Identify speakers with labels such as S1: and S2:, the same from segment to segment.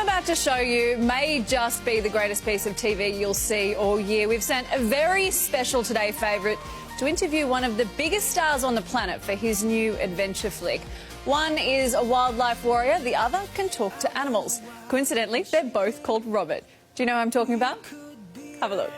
S1: about to show you may just be the greatest piece of TV you'll see all year. We've sent a very special Today favourite to interview one of the biggest stars on the planet for his new adventure flick. One is a wildlife warrior, the other can talk to animals. Coincidentally, they're both called Robert. Do you know who I'm talking about? Have a look.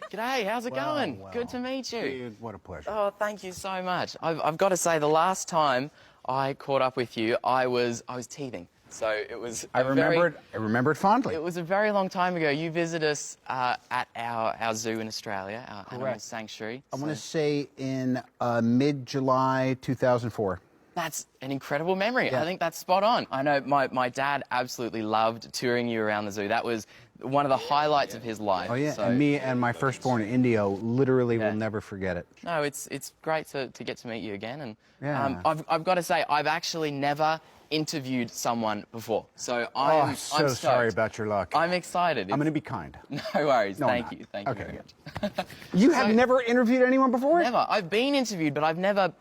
S2: G'day, how's it going?
S3: Well.
S2: Good to meet you.
S3: Dude, what a pleasure.
S2: Oh, thank you so much. I've got to say, the last time I caught up with you, I was teething. So it was.
S3: I remember it fondly.
S2: It was a very long time ago. You visited us at our zoo in Australia, our animal sanctuary.
S3: I want to say in mid-July 2004.
S2: That's an incredible memory.
S3: Yeah.
S2: I think that's spot on. I know my dad absolutely loved touring you around the zoo. That was one of the highlights of his life.
S3: Oh, yeah,
S2: so,
S3: and me and my firstborn, Indio, literally will never forget it.
S2: No, it's great to get to meet you again. And
S3: yeah.
S2: I've got to say, I've actually never interviewed someone before. So I'm
S3: so sorry about your luck.
S2: I'm excited.
S3: I'm going to be kind.
S2: No worries.
S3: No,
S2: Thank you
S3: okay.
S2: very much.
S3: You have never interviewed anyone before?
S2: Never. I've been interviewed, but I've never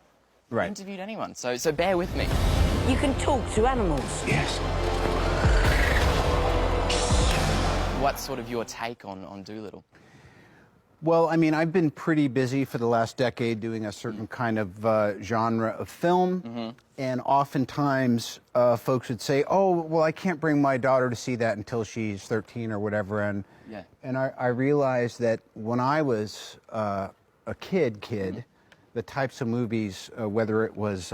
S2: interviewed anyone. So bear with me.
S4: You can talk to animals.
S3: Yes.
S2: What's sort of your take on DoLittle?
S3: Well, I mean, I've been pretty busy for the last decade doing a certain kind of genre of film, and oftentimes folks would say, oh, well, I can't bring my daughter to see that until she's 13 or whatever, and I realized that when I was a kid, the types of movies, whether it was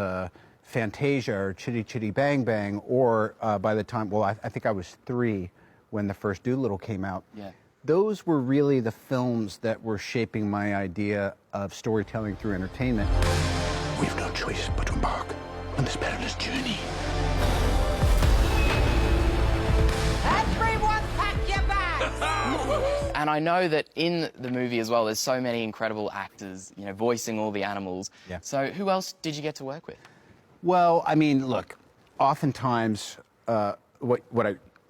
S3: Fantasia or Chitty Chitty Bang Bang, or by the time, well, I think I was 3 when the first DoLittle came out. Yeah. Those were really the films that were shaping my idea of storytelling through entertainment.
S5: We've no choice but to embark on this perilous journey.
S4: Everyone pack your bags!
S2: And I know that in the movie as well, there's so many incredible actors, you know, voicing all the animals. Yeah. So who else did you get to work with?
S3: Well, I mean, look, oftentimes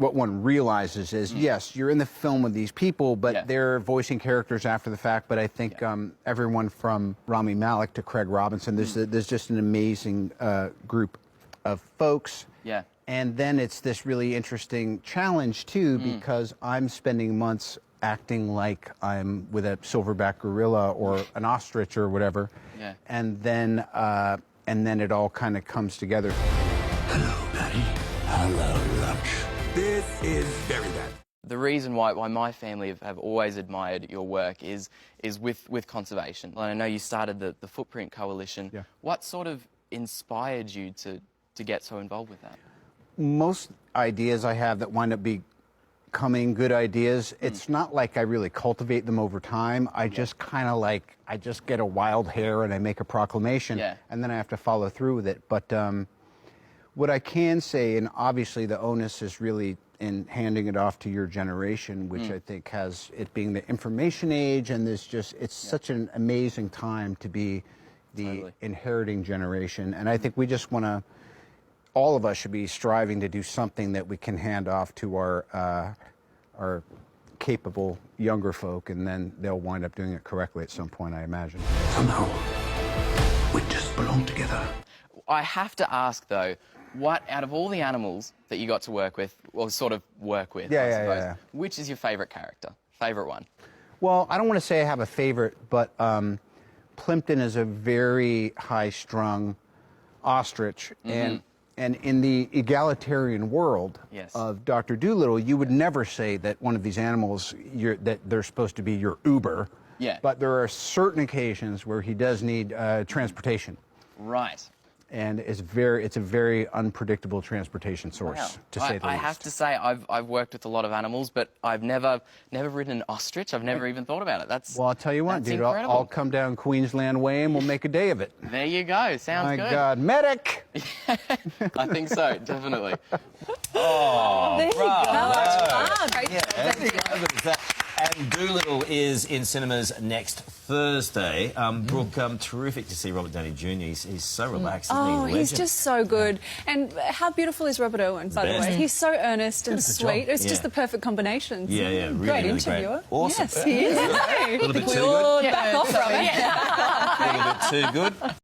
S3: what one realizes is, yes, you're in the film with these people, but they're voicing characters after the fact. But I think everyone from Rami Malek to Craig Robinson, there's just an amazing group of folks. Yeah. And then it's this really interesting challenge, too, because I'm spending months acting like I'm with a silverback gorilla or an ostrich or whatever. Yeah. And then it all kind of comes together.
S5: Hello, Patty. Hello, lunch. This is very bad.
S2: The reason why my family have always admired your work is with conservation. I know you started the Footprint Coalition. Yeah. What sort of inspired you to get so involved with that?
S3: Most ideas I have that wind up becoming good ideas, it's not like I really cultivate them over time. I just kind of I just get a wild hair and I make a proclamation, and then I have to follow through with it. But what I can say, and obviously the onus is really in handing it off to your generation, which I think has it being the information age, and there's just, it's such an amazing time to be the inheriting generation. And I think we just want to, all of us should be striving to do something that we can hand off to our capable younger folk, and then they'll wind up doing it correctly at some point, I imagine.
S5: Somehow, we just belong together.
S2: I have to ask, though, what, out of all the animals that you got to work with, or sort of work with, I suppose, which is your favourite character, favourite one?
S3: Well, I don't want to say I have a favourite, but Plimpton is a very high-strung ostrich, and in the egalitarian world of Dr. DoLittle, you would never say that one of these animals, that they're supposed to be your Uber. Yeah. But there are certain occasions where he does need transportation.
S2: Right.
S3: And it's a very unpredictable transportation source, to say the least.
S2: I have to say, I've worked with a lot of animals, but I've never ridden an ostrich. I've never even thought about it.
S3: Well, I'll tell you what, dude, I'll come down Queensland way and we'll make a day of it.
S2: There you go. Sounds good.
S3: My God, medic!
S2: I think so, definitely.
S1: Oh, there you go.
S6: Great job. And DoLittle is in cinemas next Thursday. Brooke, terrific to see Robert Downey Jr. He's so relaxed, isn't he?
S1: Oh, he's just so good. And how beautiful is Robert Irwin, by the way? He's so earnest and sweet. It's just the perfect combination.
S6: Yeah, really,
S1: great
S6: really
S1: interviewer.
S6: Great. Awesome.
S1: Yes, he is.
S6: A little bit too
S1: We all
S6: good.
S1: back off from it.
S6: A little bit too good.